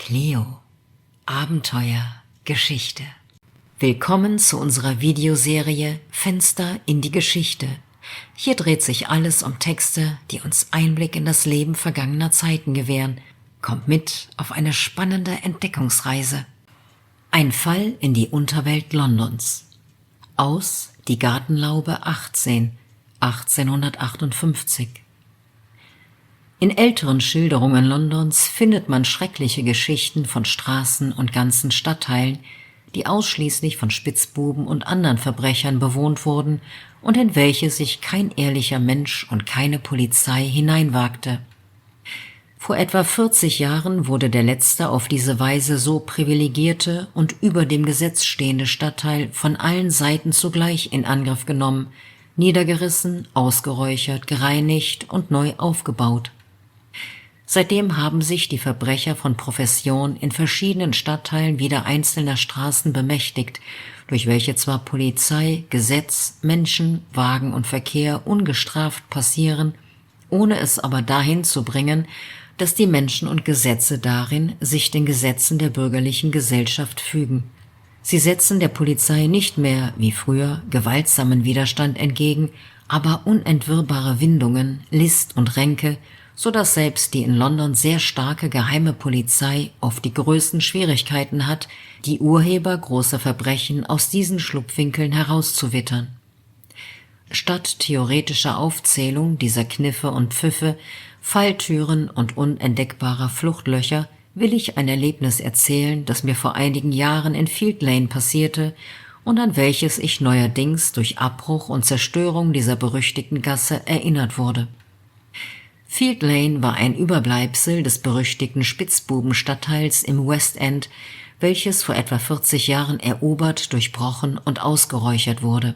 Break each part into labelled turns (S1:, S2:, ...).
S1: Cleo. Abenteuer, Geschichte. Willkommen zu unserer Videoserie Fenster in die Geschichte. Hier dreht sich alles um Texte, die uns Einblick in das Leben vergangener Zeiten gewähren. Kommt mit auf eine spannende Entdeckungsreise. Ein Fall in die Unterwelt Londons. Aus Die Gartenlaube 18, 1858. In älteren Schilderungen Londons findet man schreckliche Geschichten von Straßen und ganzen Stadtteilen, die ausschließlich von Spitzbuben und anderen Verbrechern bewohnt wurden und in welche sich kein ehrlicher Mensch und keine Polizei hineinwagte. Vor etwa 40 Jahren wurde der letzte auf diese Weise so privilegierte und über dem Gesetz stehende Stadtteil von allen Seiten zugleich in Angriff genommen, niedergerissen, ausgeräuchert, gereinigt und neu aufgebaut. Seitdem haben sich die Verbrecher von Profession in verschiedenen Stadtteilen wieder einzelner Straßen bemächtigt, durch welche zwar Polizei, Gesetz, Menschen, Wagen und Verkehr ungestraft passieren, ohne es aber dahin zu bringen, dass die Menschen und Gesetze darin sich den Gesetzen der bürgerlichen Gesellschaft fügen. Sie setzen der Polizei nicht mehr, wie früher, gewaltsamen Widerstand entgegen, aber unentwirrbare Windungen, List und Ränke, so dass selbst die in London sehr starke geheime Polizei oft die größten Schwierigkeiten hat, die Urheber großer Verbrechen aus diesen Schlupfwinkeln herauszuwittern. Statt theoretischer Aufzählung dieser Kniffe und Pfiffe, Falltüren und unentdeckbarer Fluchtlöcher will ich ein Erlebnis erzählen, das mir vor einigen Jahren in Field Lane passierte und an welches ich neuerdings durch Abbruch und Zerstörung dieser berüchtigten Gasse erinnert wurde. Field Lane war ein Überbleibsel des berüchtigten Spitzbubenstadtteils im West End, welches vor etwa 40 Jahren erobert, durchbrochen und ausgeräuchert wurde.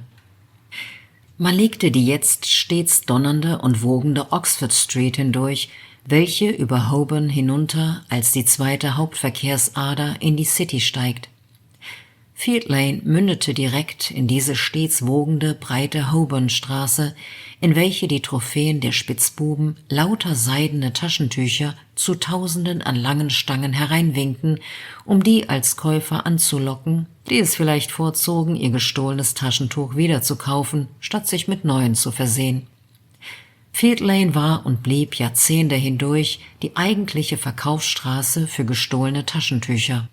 S1: Man legte die jetzt stets donnernde und wogende Oxford Street hindurch, welche über Holborn hinunter als die zweite Hauptverkehrsader in die City steigt. Field Lane mündete direkt in diese stets wogende, breite Holborn-Straße, in welche die Trophäen der Spitzbuben, lauter seidene Taschentücher, zu Tausenden an langen Stangen hereinwinkten, um die als Käufer anzulocken, die es vielleicht vorzogen, ihr gestohlenes Taschentuch wiederzukaufen, statt sich mit neuen zu versehen. Field Lane war und blieb Jahrzehnte hindurch die eigentliche Verkaufsstraße für gestohlene Taschentücher.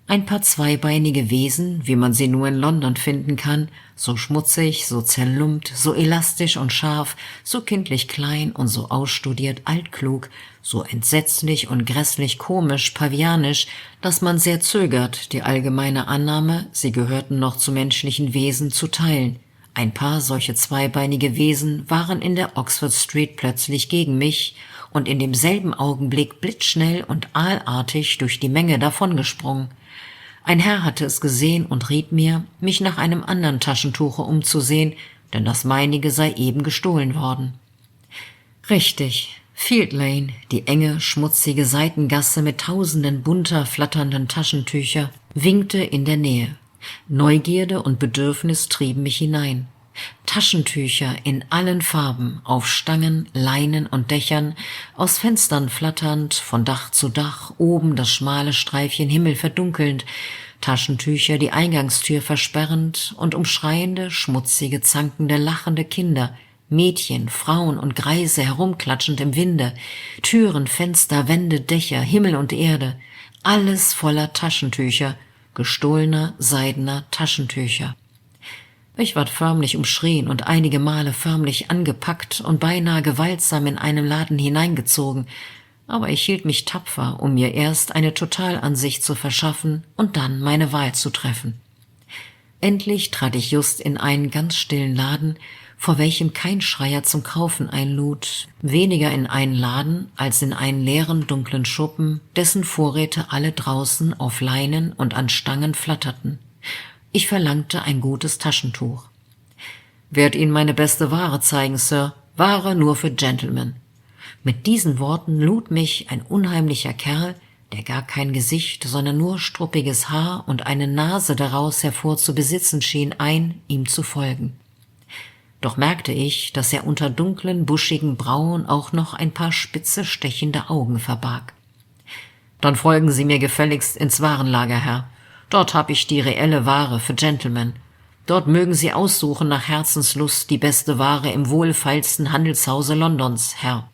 S1: Ein paar zweibeinige Wesen, wie man sie nur in London finden kann, so schmutzig, so zerlumpt, so elastisch und scharf, so kindlich klein und so ausstudiert altklug, so entsetzlich und grässlich komisch, pavianisch, dass man sehr zögert, die allgemeine Annahme, sie gehörten noch zu menschlichen Wesen, zu teilen. Ein paar solche zweibeinige Wesen waren in der Oxford Street plötzlich gegen mich und in demselben Augenblick blitzschnell und aalartig durch die Menge davongesprungen. Ein Herr hatte es gesehen und riet mir, mich nach einem anderen Taschentuche umzusehen, denn das meinige sei eben gestohlen worden. Richtig, Field Lane, die enge, schmutzige Seitengasse mit tausenden bunter, flatternden Taschentücher, winkte in der Nähe. Neugierde und Bedürfnis trieben mich hinein. Taschentücher in allen Farben, auf Stangen, Leinen und Dächern, aus Fenstern flatternd, von Dach zu Dach, oben das schmale Streifchen Himmel verdunkelnd, Taschentücher die Eingangstür versperrend und umschreiende, schmutzige, zankende, lachende Kinder, Mädchen, Frauen und Greise herumklatschend im Winde, Türen, Fenster, Wände, Dächer, Himmel und Erde, alles voller Taschentücher, gestohlener, seidener Taschentücher. Ich ward förmlich umschrien und einige Male förmlich angepackt und beinahe gewaltsam in einem Laden hineingezogen, aber ich hielt mich tapfer, um mir erst eine Totalansicht zu verschaffen und dann meine Wahl zu treffen. Endlich trat ich just in einen ganz stillen Laden, vor welchem kein Schreier zum Kaufen einlud, weniger in einen Laden als in einen leeren, dunklen Schuppen, dessen Vorräte alle draußen auf Leinen und an Stangen flatterten. Ich verlangte ein gutes Taschentuch. »Werd Ihnen meine beste Ware zeigen, Sir. Ware nur für Gentlemen.« Mit diesen Worten lud mich ein unheimlicher Kerl, der gar kein Gesicht, sondern nur struppiges Haar und eine Nase daraus hervor zu besitzen schien, ein, ihm zu folgen. Doch merkte ich, dass er unter dunklen, buschigen Brauen auch noch ein paar spitze, stechende Augen verbarg. »Dann folgen Sie mir gefälligst ins Warenlager, Herr. Dort hab ich die reelle Ware für Gentlemen. Dort mögen Sie aussuchen nach Herzenslust die beste Ware im wohlfeilsten Handelshause Londons, Herr.«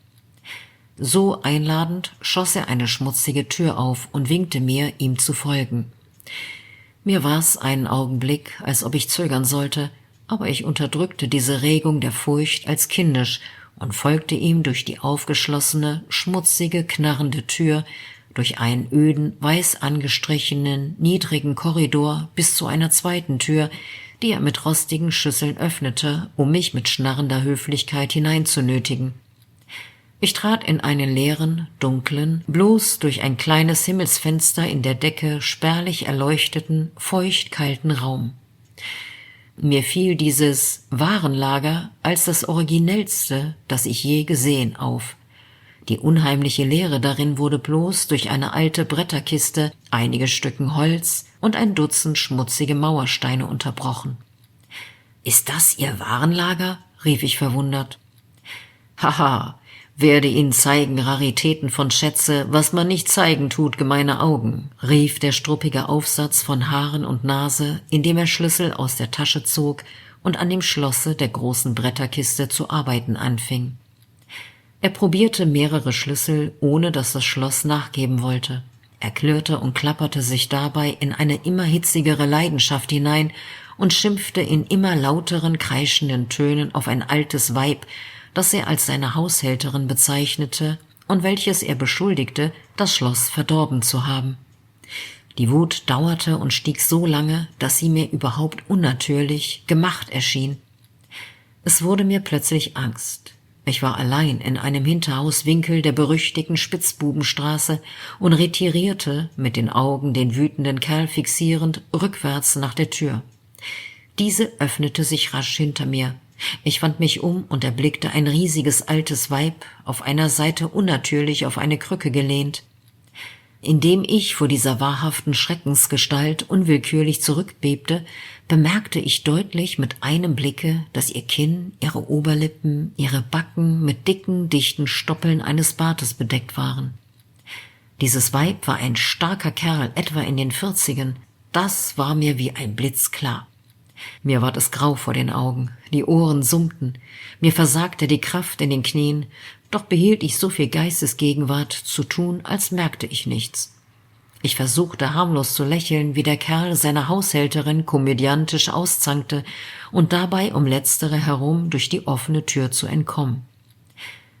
S1: So einladend schoss er eine schmutzige Tür auf und winkte mir, ihm zu folgen. Mir war's einen Augenblick, als ob ich zögern sollte, aber ich unterdrückte diese Regung der Furcht als kindisch und folgte ihm durch die aufgeschlossene, schmutzige, knarrende Tür, durch einen öden, weiß angestrichenen, niedrigen Korridor bis zu einer zweiten Tür, die er mit rostigen Schüsseln öffnete, um mich mit schnarrender Höflichkeit hineinzunötigen. Ich trat in einen leeren, dunklen, bloß durch ein kleines Himmelsfenster in der Decke spärlich erleuchteten, feucht-kalten Raum. Mir fiel dieses Warenlager als das Originellste, das ich je gesehen, auf. Die unheimliche Leere darin wurde bloß durch eine alte Bretterkiste, einige Stücken Holz und ein Dutzend schmutzige Mauersteine unterbrochen. »Ist das Ihr Warenlager?« rief ich verwundert. »Haha, werde Ihnen zeigen Raritäten von Schätze, was man nicht zeigen tut, gemeine Augen«, rief der struppige Aufsatz von Haaren und Nase, indem er Schlüssel aus der Tasche zog und an dem Schlosse der großen Bretterkiste zu arbeiten anfing. Er probierte mehrere Schlüssel, ohne dass das Schloss nachgeben wollte. Er klirrte und klapperte sich dabei in eine immer hitzigere Leidenschaft hinein und schimpfte in immer lauteren, kreischenden Tönen auf ein altes Weib, das er als seine Haushälterin bezeichnete und welches er beschuldigte, das Schloss verdorben zu haben. Die Wut dauerte und stieg so lange, dass sie mir überhaupt unnatürlich, gemacht erschien. Es wurde mir plötzlich Angst. Ich war allein in einem Hinterhauswinkel der berüchtigten Spitzbubenstraße und retirierte, mit den Augen den wütenden Kerl fixierend, rückwärts nach der Tür. Diese öffnete sich rasch hinter mir. Ich wand mich um und erblickte ein riesiges altes Weib, auf einer Seite unnatürlich auf eine Krücke gelehnt. Indem ich vor dieser wahrhaften Schreckensgestalt unwillkürlich zurückbebte, bemerkte ich deutlich mit einem Blicke, dass ihr Kinn, ihre Oberlippen, ihre Backen mit dicken, dichten Stoppeln eines Bartes bedeckt waren. Dieses Weib war ein starker Kerl, etwa in den 40ern. Das war mir wie ein Blitz klar. Mir ward es grau vor den Augen, die Ohren summten, mir versagte die Kraft in den Knien, doch behielt ich so viel Geistesgegenwart zu tun, als merkte ich nichts. Ich versuchte harmlos zu lächeln, wie der Kerl seine Haushälterin komödiantisch auszankte und dabei um letztere herum durch die offene Tür zu entkommen.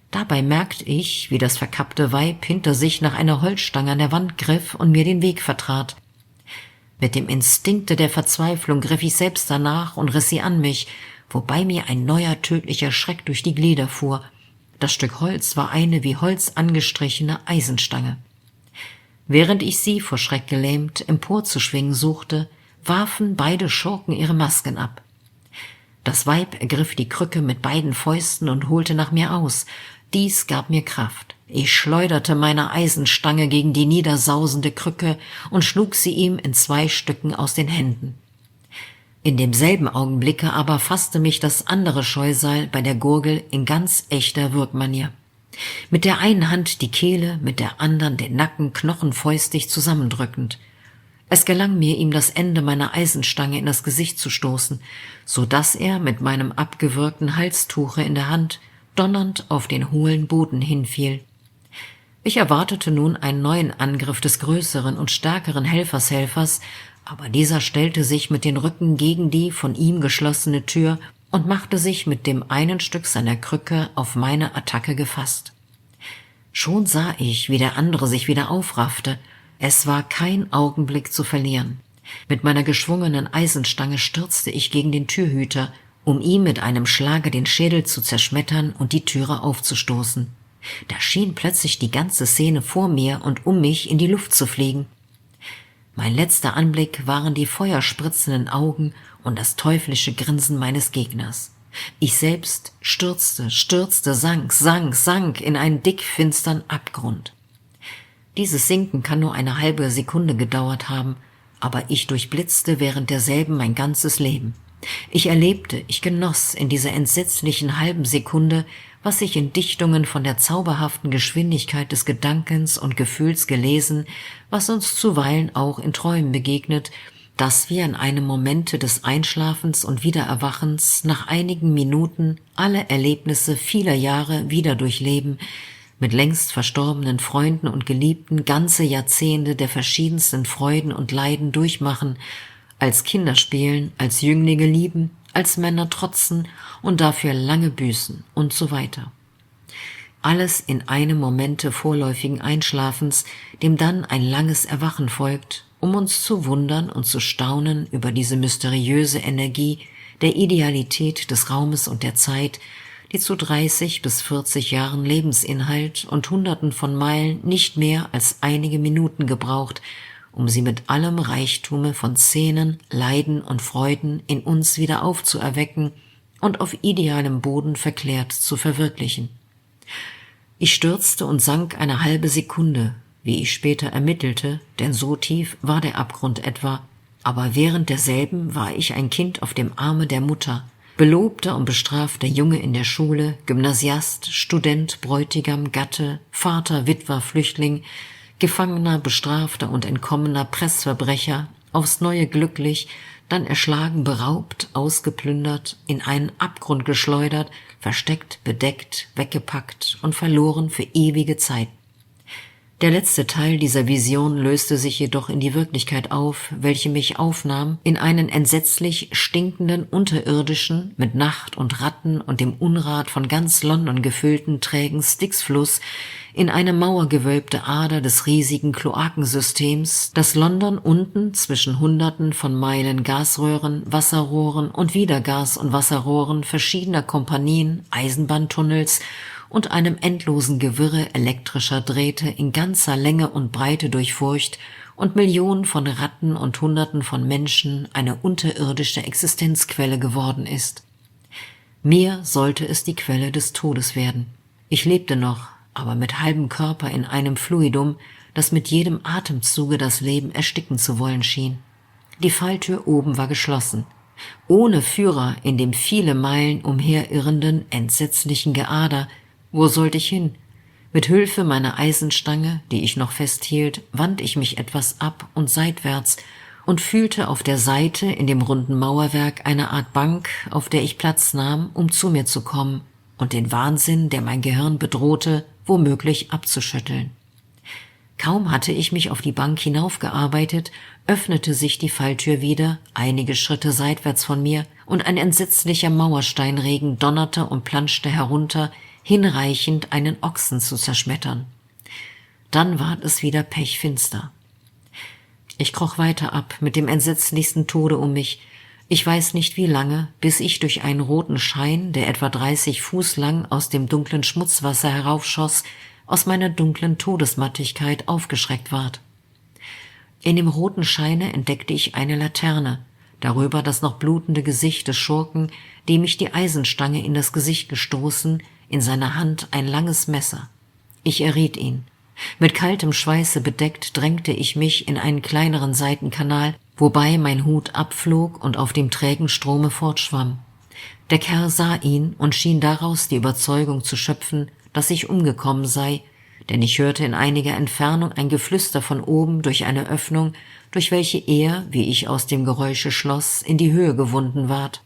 S1: Dabei merkte ich, wie das verkappte Weib hinter sich nach einer Holzstange an der Wand griff und mir den Weg vertrat. Mit dem Instinkte der Verzweiflung griff ich selbst danach und riss sie an mich, wobei mir ein neuer tödlicher Schreck durch die Glieder fuhr. Das Stück Holz war eine wie Holz angestrichene Eisenstange. Während ich sie, vor Schreck gelähmt, emporzuschwingen suchte, warfen beide Schurken ihre Masken ab. Das Weib ergriff die Krücke mit beiden Fäusten und holte nach mir aus. Dies gab mir Kraft. Ich schleuderte meine Eisenstange gegen die niedersausende Krücke und schlug sie ihm in 2 Stücken aus den Händen. In demselben Augenblicke aber fasste mich das andere Scheusal bei der Gurgel in ganz echter Würgmanier. Mit der einen Hand die Kehle, mit der anderen den Nacken knochenfäustig zusammendrückend. Es gelang mir, ihm das Ende meiner Eisenstange in das Gesicht zu stoßen, so dass er mit meinem abgewürgten Halstuche in der Hand donnernd auf den hohlen Boden hinfiel. Ich erwartete nun einen neuen Angriff des größeren und stärkeren Helfershelfers, aber dieser stellte sich mit den Rücken gegen die von ihm geschlossene Tür und machte sich mit dem einen Stück seiner Krücke auf meine Attacke gefasst. Schon sah ich, wie der andere sich wieder aufraffte. Es war kein Augenblick zu verlieren. Mit meiner geschwungenen Eisenstange stürzte ich gegen den Türhüter, um ihm mit einem Schlage den Schädel zu zerschmettern und die Türe aufzustoßen. Da schien plötzlich die ganze Szene vor mir und um mich in die Luft zu fliegen. Mein letzter Anblick waren die feuerspritzenden Augen und das teuflische Grinsen meines Gegners. Ich selbst stürzte, sank in einen dickfinstern Abgrund. Dieses Sinken kann nur eine halbe Sekunde gedauert haben, aber ich durchblitzte während derselben mein ganzes Leben. Ich erlebte, ich genoss in dieser entsetzlichen halben Sekunde, was ich in Dichtungen von der zauberhaften Geschwindigkeit des Gedankens und Gefühls gelesen, was uns zuweilen auch in Träumen begegnet, dass wir in einem Momente des Einschlafens und Wiedererwachens nach einigen Minuten alle Erlebnisse vieler Jahre wieder durchleben, mit längst verstorbenen Freunden und Geliebten ganze Jahrzehnte der verschiedensten Freuden und Leiden durchmachen, als Kinder spielen, als Jünglinge lieben, als Männer trotzen und dafür lange büßen und so weiter. Alles in einem Momente vorläufigen Einschlafens, dem dann ein langes Erwachen folgt, um uns zu wundern und zu staunen über diese mysteriöse Energie der Idealität des Raumes und der Zeit, die zu 30 bis 40 Jahren Lebensinhalt und Hunderten von Meilen nicht mehr als einige Minuten gebraucht, um sie mit allem Reichtume von Szenen, Leiden und Freuden in uns wieder aufzuerwecken und auf idealem Boden verklärt zu verwirklichen. Ich stürzte und sank eine halbe Sekunde, wie ich später ermittelte, denn so tief war der Abgrund etwa, aber während derselben war ich ein Kind auf dem Arme der Mutter, belobter und bestrafter Junge in der Schule, Gymnasiast, Student, Bräutigam, Gatte, Vater, Witwer, Flüchtling, Gefangener, Bestrafter und entkommener Pressverbrecher, aufs Neue glücklich, dann erschlagen, beraubt, ausgeplündert, in einen Abgrund geschleudert, versteckt, bedeckt, weggepackt und verloren für ewige Zeit. Der letzte Teil dieser Vision löste sich jedoch in die Wirklichkeit auf, welche mich aufnahm in einen entsetzlich stinkenden, unterirdischen, mit Nacht und Ratten und dem Unrat von ganz London gefüllten, trägen Styx-Fluss, in eine mauergewölbte Ader des riesigen Kloakensystems, das London unten zwischen Hunderten von Meilen Gasröhren, Wasserrohren und wieder Gas- und Wasserrohren verschiedener Kompanien, Eisenbahntunnels und einem endlosen Gewirre elektrischer Drähte in ganzer Länge und Breite durchfurcht und Millionen von Ratten und Hunderten von Menschen eine unterirdische Existenzquelle geworden ist. Mir sollte es die Quelle des Todes werden. Ich lebte noch, aber mit halbem Körper in einem Fluidum, das mit jedem Atemzuge das Leben ersticken zu wollen schien. Die Falltür oben war geschlossen. Ohne Führer in dem viele Meilen umherirrenden, entsetzlichen Geader. Wo sollte ich hin? Mit Hilfe meiner Eisenstange, die ich noch festhielt, wand ich mich etwas ab und seitwärts und fühlte auf der Seite in dem runden Mauerwerk eine Art Bank, auf der ich Platz nahm, um zu mir zu kommen und den Wahnsinn, der mein Gehirn bedrohte, womöglich abzuschütteln. Kaum hatte ich mich auf die Bank hinaufgearbeitet, öffnete sich die Falltür wieder, einige Schritte seitwärts von mir, und ein entsetzlicher Mauersteinregen donnerte und planschte herunter, hinreichend einen Ochsen zu zerschmettern. Dann ward es wieder pechfinster. Ich kroch weiter ab, mit dem entsetzlichsten Tode um mich. Ich weiß nicht wie lange, bis ich durch einen roten Schein, der etwa 30 Fuß lang aus dem dunklen Schmutzwasser heraufschoss, aus meiner dunklen Todesmattigkeit aufgeschreckt ward. In dem roten Scheine entdeckte ich eine Laterne, darüber das noch blutende Gesicht des Schurken, dem ich die Eisenstange in das Gesicht gestoßen, in seiner Hand ein langes Messer. Ich erriet ihn. Mit kaltem Schweiße bedeckt drängte ich mich in einen kleineren Seitenkanal, wobei mein Hut abflog und auf dem trägen Strome fortschwamm. Der Kerl sah ihn und schien daraus die Überzeugung zu schöpfen, dass ich umgekommen sei, denn ich hörte in einiger Entfernung ein Geflüster von oben durch eine Öffnung, durch welche er, wie ich aus dem Geräusche schloss, in die Höhe gewunden ward.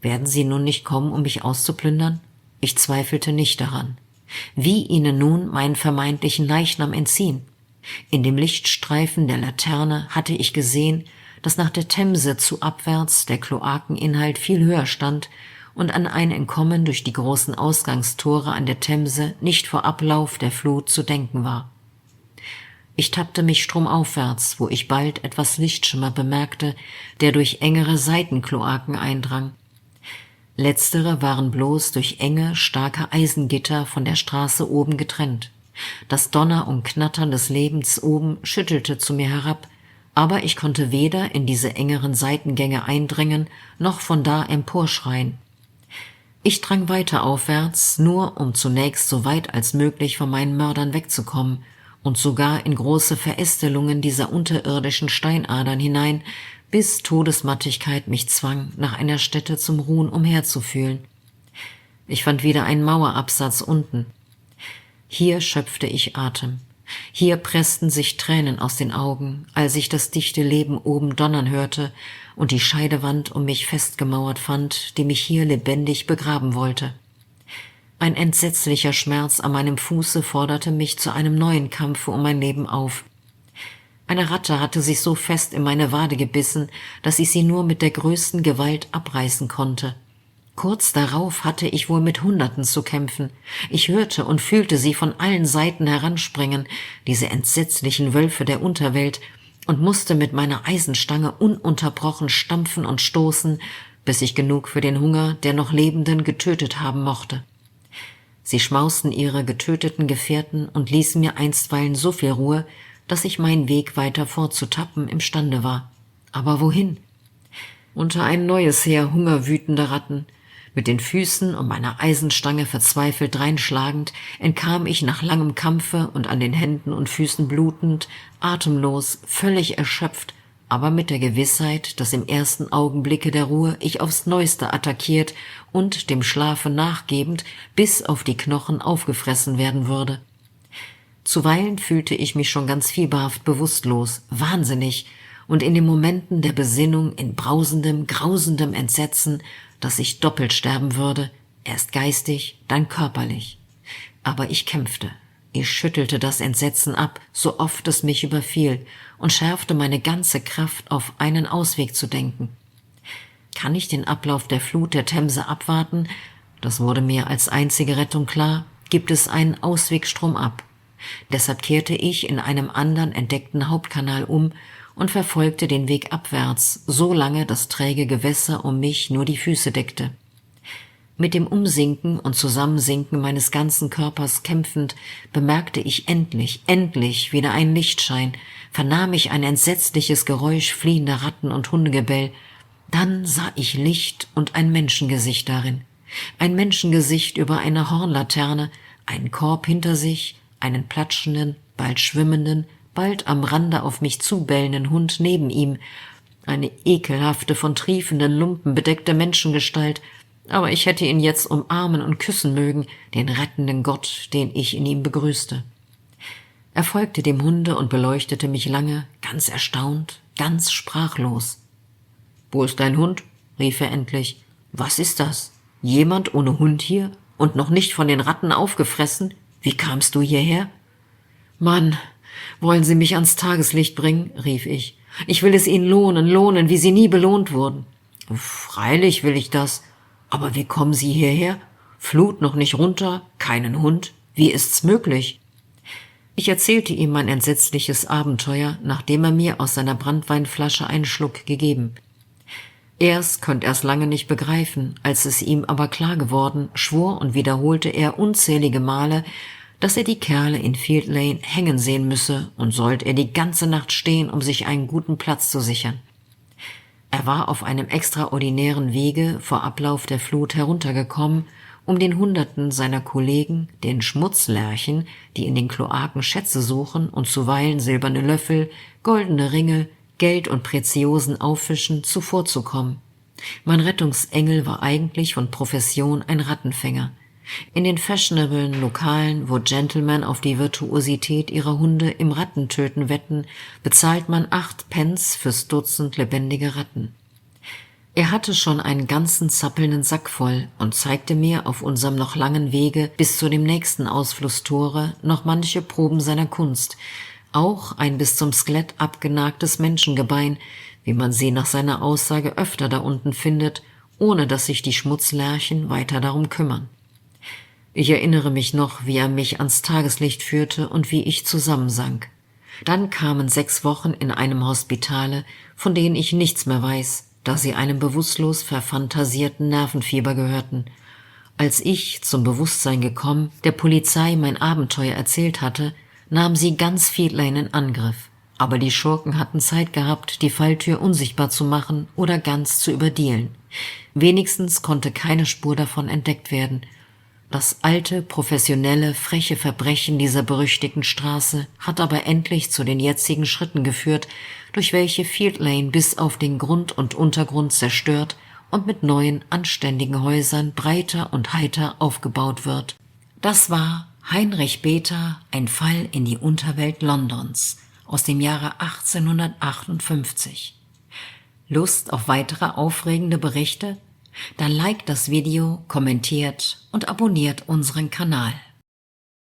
S1: Werden sie nun nicht kommen, um mich auszuplündern? Ich zweifelte nicht daran. Wie ihnen nun meinen vermeintlichen Leichnam entziehen? In dem Lichtstreifen der Laterne hatte ich gesehen, dass nach der Themse zu abwärts der Kloakeninhalt viel höher stand und an ein Entkommen durch die großen Ausgangstore an der Themse nicht vor Ablauf der Flut zu denken war. Ich tappte mich stromaufwärts, wo ich bald etwas Lichtschimmer bemerkte, der durch engere Seitenkloaken eindrang. Letztere waren bloß durch enge, starke Eisengitter von der Straße oben getrennt. Das Donner und Knattern des Lebens oben schüttelte zu mir herab, aber ich konnte weder in diese engeren Seitengänge eindringen, noch von da emporschreien. Ich drang weiter aufwärts, nur um zunächst so weit als möglich von meinen Mördern wegzukommen und sogar in große Verästelungen dieser unterirdischen Steinadern hinein, bis Todesmattigkeit mich zwang, nach einer Stätte zum Ruhen umherzufühlen. Ich fand wieder einen Mauerabsatz unten. Hier schöpfte ich Atem. Hier pressten sich Tränen aus den Augen, als ich das dichte Leben oben donnern hörte und die Scheidewand um mich festgemauert fand, die mich hier lebendig begraben wollte. Ein entsetzlicher Schmerz an meinem Fuße forderte mich zu einem neuen Kampfe um mein Leben auf. Eine Ratte hatte sich so fest in meine Wade gebissen, dass ich sie nur mit der größten Gewalt abreißen konnte. Kurz darauf hatte ich wohl mit Hunderten zu kämpfen. Ich hörte und fühlte sie von allen Seiten heranspringen, diese entsetzlichen Wölfe der Unterwelt, und musste mit meiner Eisenstange ununterbrochen stampfen und stoßen, bis ich genug für den Hunger der noch Lebenden getötet haben mochte. Sie schmausten ihre getöteten Gefährten und ließen mir einstweilen so viel Ruhe, dass ich meinen Weg weiter fortzutappen imstande war. Aber wohin? Unter ein neues Heer hungerwütender Ratten. Mit den Füßen um meine Eisenstange verzweifelt dreinschlagend, entkam ich nach langem Kampfe und an den Händen und Füßen blutend, atemlos, völlig erschöpft, aber mit der Gewissheit, dass im ersten Augenblicke der Ruhe ich aufs Neueste attackiert und dem Schlafe nachgebend bis auf die Knochen aufgefressen werden würde. Zuweilen fühlte ich mich schon ganz fieberhaft bewusstlos, wahnsinnig und in den Momenten der Besinnung in brausendem, grausendem Entsetzen, dass ich doppelt sterben würde, erst geistig, dann körperlich. Aber ich kämpfte. Ich schüttelte das Entsetzen ab, so oft es mich überfiel, und schärfte meine ganze Kraft auf einen Ausweg zu denken. Kann ich den Ablauf der Flut der Themse abwarten? Das wurde mir als einzige Rettung klar. Gibt es einen Ausweg stromab? Deshalb kehrte ich in einem anderen entdeckten Hauptkanal um und verfolgte den Weg abwärts, so lange das träge Gewässer um mich nur die Füße deckte. Mit dem Umsinken und Zusammensinken meines ganzen Körpers kämpfend, bemerkte ich endlich wieder einen Lichtschein, vernahm ich ein entsetzliches Geräusch fliehender Ratten und Hundegebell. Dann sah ich Licht und ein Menschengesicht darin. Ein Menschengesicht über einer Hornlaterne, einen Korb hinter sich, einen platschenden, bald schwimmenden, bald am Rande auf mich zubellenden Hund neben ihm, eine ekelhafte, von triefenden Lumpen bedeckte Menschengestalt, aber ich hätte ihn jetzt umarmen und küssen mögen, den rettenden Gott, den ich in ihm begrüßte. Er folgte dem Hunde und beleuchtete mich lange, ganz erstaunt, ganz sprachlos. »Wo ist dein Hund?« rief er endlich. »Was ist das? Jemand ohne Hund hier und noch nicht von den Ratten aufgefressen? Wie kamst du hierher?« »Mann, wollen Sie mich ans Tageslicht bringen?« rief ich. »Ich will es Ihnen lohnen, wie Sie nie belohnt wurden.« »Freilich will ich das. Aber wie kommen Sie hierher? Flut noch nicht runter, keinen Hund. Wie ist's möglich?« Ich erzählte ihm mein entsetzliches Abenteuer, nachdem er mir aus seiner Branntweinflasche einen Schluck gegeben. Erst konnte er's lange nicht begreifen, als es ihm aber klar geworden, schwor und wiederholte er unzählige Male, dass er die Kerle in Field Lane hängen sehen müsse und sollte er die ganze Nacht stehen, um sich einen guten Platz zu sichern. Er war auf einem extraordinären Wege vor Ablauf der Flut heruntergekommen, um den Hunderten seiner Kollegen, den Schmutzlerchen, die in den Kloaken Schätze suchen und zuweilen silberne Löffel, goldene Ringe, Geld und Preziosen auffischen, zuvorzukommen. Mein Rettungsengel war eigentlich von Profession ein Rattenfänger. In den fashionablen Lokalen, wo Gentlemen auf die Virtuosität ihrer Hunde im Rattentöten wetten, bezahlt man 8 Pence fürs Dutzend lebendige Ratten. Er hatte schon einen ganzen zappelnden Sack voll und zeigte mir auf unserem noch langen Wege bis zu dem nächsten Ausflusstore noch manche Proben seiner Kunst, auch ein bis zum Skelett abgenagtes Menschengebein, wie man sie nach seiner Aussage öfter da unten findet, ohne dass sich die Schmutzlerchen weiter darum kümmern. Ich erinnere mich noch, wie er mich ans Tageslicht führte und wie ich zusammensank. Dann kamen 6 Wochen in einem Hospitale, von denen ich nichts mehr weiß, da sie einem bewusstlos verfantasierten Nervenfieber gehörten. Als ich, zum Bewusstsein gekommen, der Polizei mein Abenteuer erzählt hatte, nahm sie ganz Field Lane in Angriff. Aber die Schurken hatten Zeit gehabt, die Falltür unsichtbar zu machen oder ganz zu überdealen. Wenigstens konnte keine Spur davon entdeckt werden. Das alte, professionelle, freche Verbrechen dieser berüchtigten Straße hat aber endlich zu den jetzigen Schritten geführt, durch welche Field Lane bis auf den Grund und Untergrund zerstört und mit neuen, anständigen Häusern breiter und heiter aufgebaut wird. Das war Heinrich Bether, ein Fall in die Unterwelt Londons aus dem Jahre 1858. Lust auf weitere aufregende Berichte? Dann liked das Video, kommentiert und abonniert unseren Kanal.